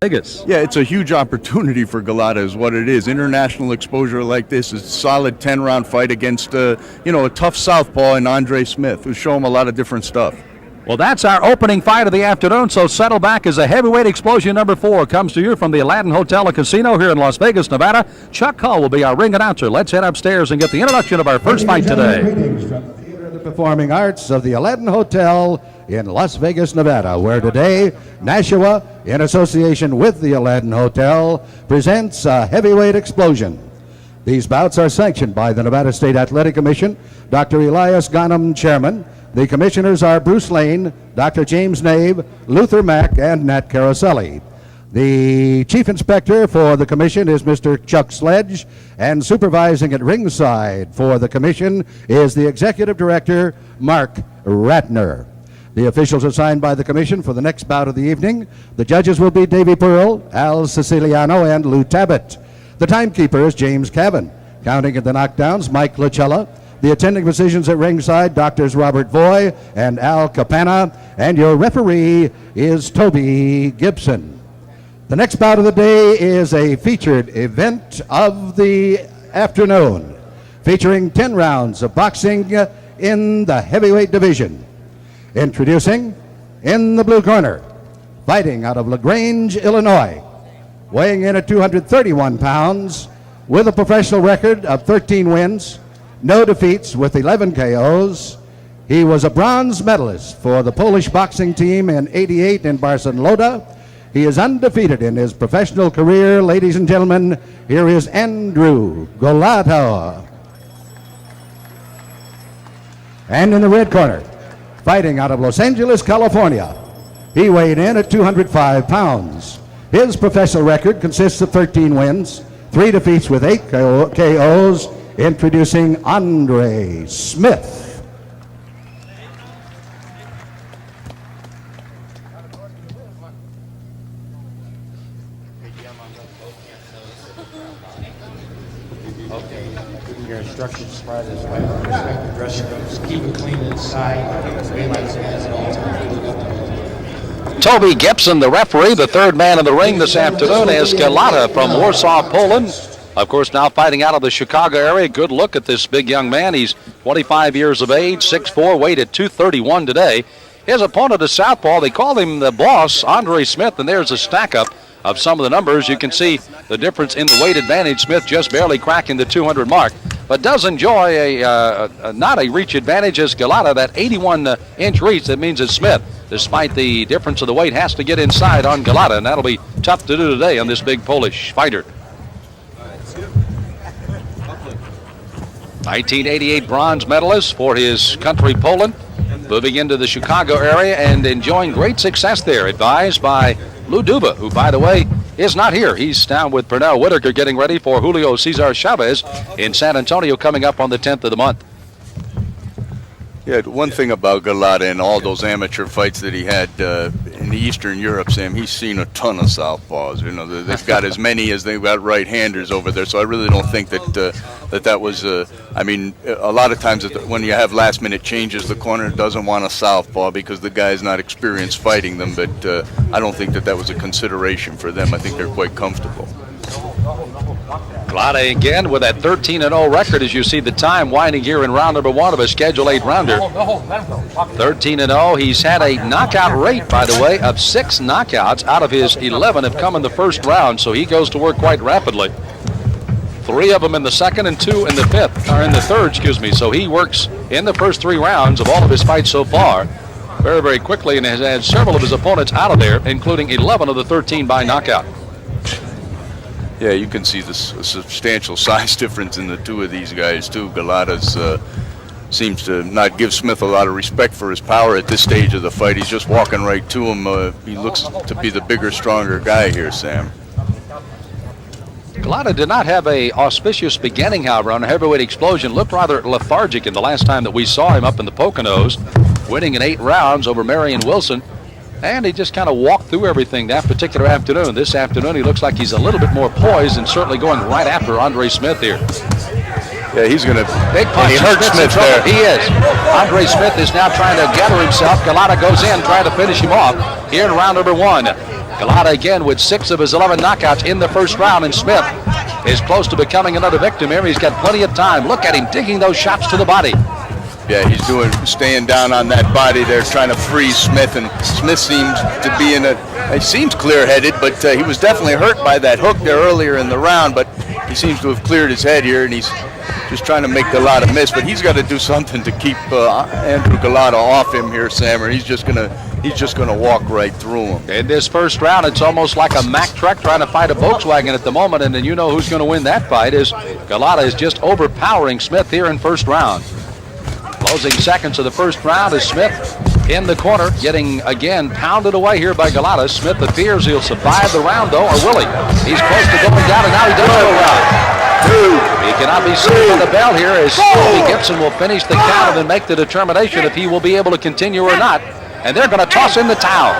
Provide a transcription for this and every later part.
Vegas. Yeah, it's a huge opportunity for Galata is what it is. International exposure like this is a solid 10-round fight against a tough southpaw in Andre Smith, who's shown him a lot of different stuff. Well, that's our opening fight of the afternoon, so settle back as a heavyweight explosion number 4 comes to you from the Aladdin Hotel and Casino here in Las Vegas, Nevada. Chuck Hull will be our ring announcer. Let's head upstairs and get the introduction of our first fight today. Greetings from the Theater of the Performing Arts of the Aladdin Hotel in Las Vegas, Nevada, where today Nashua, in association with the Aladdin Hotel, presents a heavyweight explosion. These bouts are sanctioned by the Nevada State Athletic Commission, Dr. Elias Ghanem, chairman. The commissioners are Bruce Lane, Dr. James Nave, Luther Mack, and Nat Caroselli. The chief inspector for the commission is Mr. Chuck Sledge, and supervising at ringside for the commission is the executive director, Mark Ratner. The officials assigned by the commission for the next bout of the evening, the judges will be Davy Pearl, Al Siciliano, and Lou Tabbitt. The timekeeper is James Cavan. Counting at the knockdowns, Mike Lachella. The attending physicians at ringside, Doctors Robert Voy and Al Capana, and your referee is Toby Gibson. The next bout of the day is a featured event of the afternoon, featuring 10 rounds of boxing in the heavyweight division. Introducing, in the blue corner, fighting out of LaGrange, Illinois, weighing in at 231 pounds, with a professional record of 13 wins, no defeats with 11 KOs. He was a bronze medalist for the Polish boxing team in '88 in Barcelona. He is undefeated in his professional career. Ladies and gentlemen, here is Andrew Galata. And in the red corner, fighting out of Los Angeles, California, he weighed in at 205 pounds. His professional record consists of 13 wins, 3 defeats with 8 KOs. Introducing Andre Smith. Okay, giving your instructions as far as respect the dressing rooms, keep it clean inside, realize it at all times. Toby Gibson, the referee, the third man in the ring this afternoon, is Galata from Warsaw, Poland. Of course, now fighting out of the Chicago area. Good look at this big young man. He's 25 years of age, 6'4", weighed at 231 today. His opponent is southpaw. They call him the boss, Andre Smith, and there's a stack-up of some of the numbers. You can see the difference in the weight advantage. Smith just barely cracking the 200 mark, but does enjoy not a reach advantage as Galata, that 81-inch reach. That means that Smith, despite the difference of the weight, has to get inside on Galata, and that'll be tough to do today on this big Polish fighter. 1988 bronze medalist for his country, Poland, moving into the Chicago area and enjoying great success there, advised by Lou Duba, who, by the way, is not here. He's down with Pernell Whitaker getting ready for Julio Cesar Chavez in San Antonio coming up on the 10th of the month. Yeah, one thing about Galata and all those amateur fights that he had in Eastern Europe, Sam, he's seen a ton of southpaws. You know, they've got as many as they've got right-handers over there. So I really don't think that was. I mean, a lot of times when you have last-minute changes, the corner doesn't want a southpaw because the guy's not experienced fighting them. But I don't think that was a consideration for them. I think they're quite comfortable. Galata again with that 13-0 record, as you see the time winding here in round number 1 of a Schedule 8 rounder. 13-0. He's had a knockout rate, by the way, of 6 knockouts out of his 11 have come in the first round, so he goes to work quite rapidly. 3 of them in the second and 2 in the third, excuse me. So he works in the first 3 rounds of all of his fights so far very, very quickly, and has had several of his opponents out of there, including 11 of the 13 by knockout. Yeah, you can see the substantial size difference in the 2 of these guys, too. Galata's seems to not give Smith a lot of respect for his power at this stage of the fight. He's just walking right to him. He looks to be the bigger, stronger guy here, Sam. Galata did not have a auspicious beginning, however, on a heavyweight explosion. Looked rather lethargic in the last time that we saw him up in the Poconos, winning in 8 rounds over Marion Wilson. And he just kind of walked through everything that particular afternoon. This afternoon, he looks like he's a little bit more poised and certainly going right after Andre Smith here. Yeah, he's going to... Big punch. He hurt Smith there. He is. Andre Smith is now trying to gather himself. Galata goes in, trying to finish him off here in round number 1. Galata again with 6 of his 11 knockouts in the first round, and Smith is close to becoming another victim here. He's got plenty of time. Look at him digging those shots to the body. Yeah, he's staying down on that body there, trying to freeze Smith, and Smith seems to be he seems clear-headed, but he was definitely hurt by that hook there earlier in the round, but he seems to have cleared his head here, and he's just trying to make Galata miss, but he's got to do something to keep Andrew Galata off him here, Sam, or he's just gonna walk right through him. In this first round, it's almost like a Mack truck trying to fight a Volkswagen at the moment, and then you know who's going to win that fight is Galata is just overpowering Smith here in first round. Closing seconds of the first round is Smith in the corner, getting again pounded away here by Galata. Smith appears he'll survive the round though, or will he? He's close to going down, and now he does go down. He cannot be seen on the bell here as Toby Gibson will finish the count and then make the determination if he will be able to continue or not. And they're going to toss in the towel.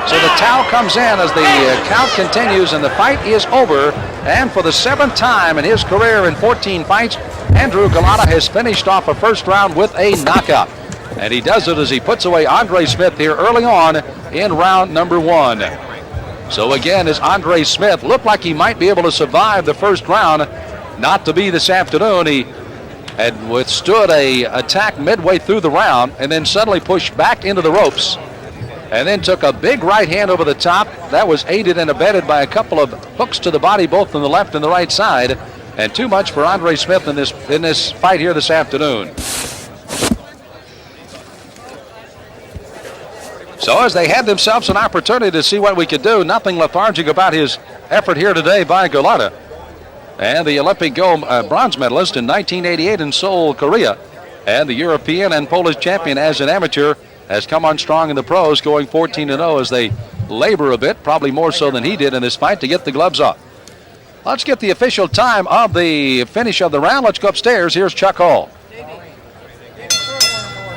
So the towel comes in as the count continues, and the fight is over. And for the 7th time in his career in 14 fights, Andrew Galata has finished off a first round with a knockout. And he does it as he puts away Andre Smith here early on in round number 1. So again, as Andre Smith looked like he might be able to survive the first round, not to be this afternoon. He had withstood a attack midway through the round and then suddenly pushed back into the ropes and then took a big right hand over the top. That was aided and abetted by a couple of hooks to the body, both on the left and the right side. And too much for Andre Smith in this fight here this afternoon. So as they had themselves an opportunity to see what we could do, nothing lethargic about his effort here today by Galata. And the Olympic gold bronze medalist in 1988 in Seoul, Korea, and the European and Polish champion as an amateur, has come on strong in the pros, going 14-0 as they labor a bit, probably more so than he did in this fight, to get the gloves off. Let's get the official time of the finish of the round. Let's go upstairs. Here's Chuck Hall.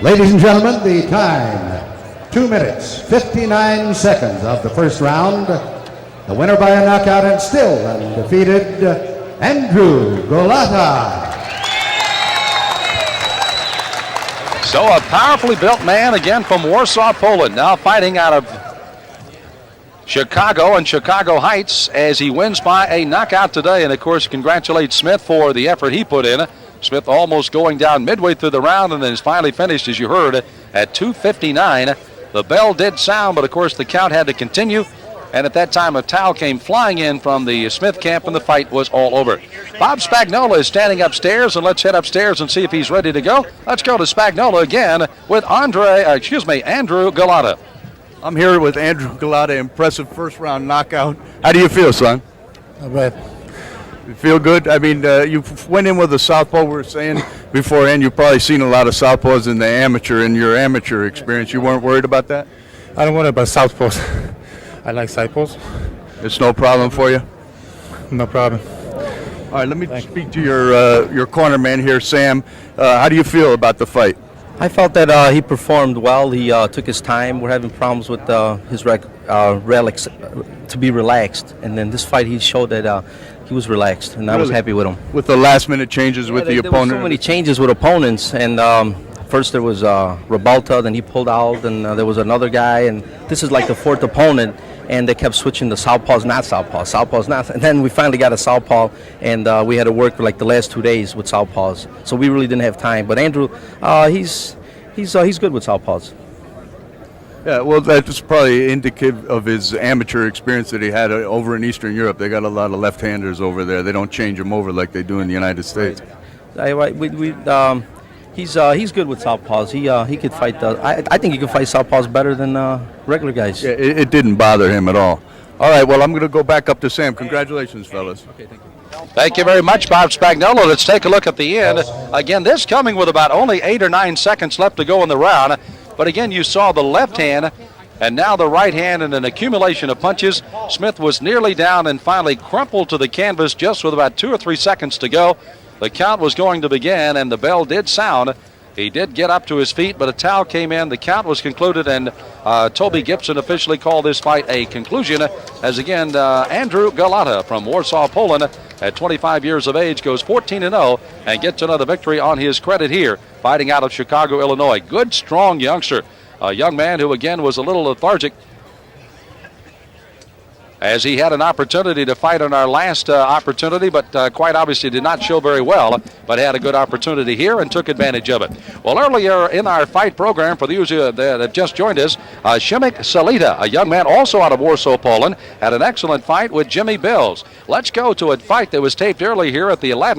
Ladies and gentlemen, the time, 2 minutes, 59 seconds of the first round. The winner by a knockout and still undefeated, Andrew Galata. So a powerfully built man again from Warsaw, Poland, now fighting out of Chicago and Chicago Heights as he wins by a knockout today. And of course, congratulate Smith for the effort he put in. Smith almost going down midway through the round and then is finally finished, as you heard, at 2:59. The bell did sound, but of course the count had to continue. And at that time, a towel came flying in from the Smith camp, and the fight was all over. Bob Spagnola is standing upstairs, and let's head upstairs and see if he's ready to go. Let's go to Spagnola again with Andrew Galata. I'm here with Andrew Galata, impressive first-round knockout. How do you feel, son? Not bad. You feel good? I mean, you went in with a southpaw. We were saying beforehand you've probably seen a lot of southpaws in your amateur experience. You weren't worried about that? I don't worry about southpaws. I like southpaws. It's no problem for you? No problem. All right, let me speak to your corner man here, Sam. How do you feel about the fight? I felt that he performed well. He took his time. We're having problems with his relics to be relaxed. And then this fight, he showed that he was relaxed, and I was happy with him. With the last-minute changes with the opponent? There were so many changes with opponents, and first there was Rebalta, then he pulled out, and there was another guy, and this is like the 4th opponent, and they kept switching the southpaws, not southpaws, southpaws, not. And then we finally got a southpaw, and we had to work for like the last 2 days with southpaws, so we really didn't have time. But Andrew, he's good with southpaws. Yeah, well, that's probably indicative of his amateur experience that he had over in Eastern Europe. They got a lot of left-handers over there. They don't change them over like they do in the United States. He's good with southpaws. He could fight. I think he could fight southpaws better than regular guys. Yeah, it didn't bother him at all. All right, well, I'm going to go back up to Sam. Congratulations, fellas. Okay, thank you. Thank you very much, Bob Spagnola. Let's take a look at the end. Again, this coming with about only 8 or 9 seconds left to go in the round. But again, you saw the left hand and now the right hand and an accumulation of punches. Smith was nearly down and finally crumpled to the canvas just with about 2 or 3 seconds to go. The count was going to begin, and the bell did sound. He did get up to his feet, but a towel came in. The count was concluded, and Toby Gibson officially called this fight a conclusion. As again, Andrew Galata from Warsaw, Poland, at 25 years of age, goes 14-0 and gets another victory on his credit here, fighting out of Chicago, Illinois. Good, strong youngster. A young man who, again, was a little lethargic. as he had an opportunity to fight in our last opportunity, but quite obviously did not show very well, but had a good opportunity here and took advantage of it. Well, earlier in our fight program, for those that have just joined us, Shimmick Salita, a young man also out of Warsaw, Poland, had an excellent fight with Jimmy Bills. Let's go to a fight that was taped early here at the Aladdin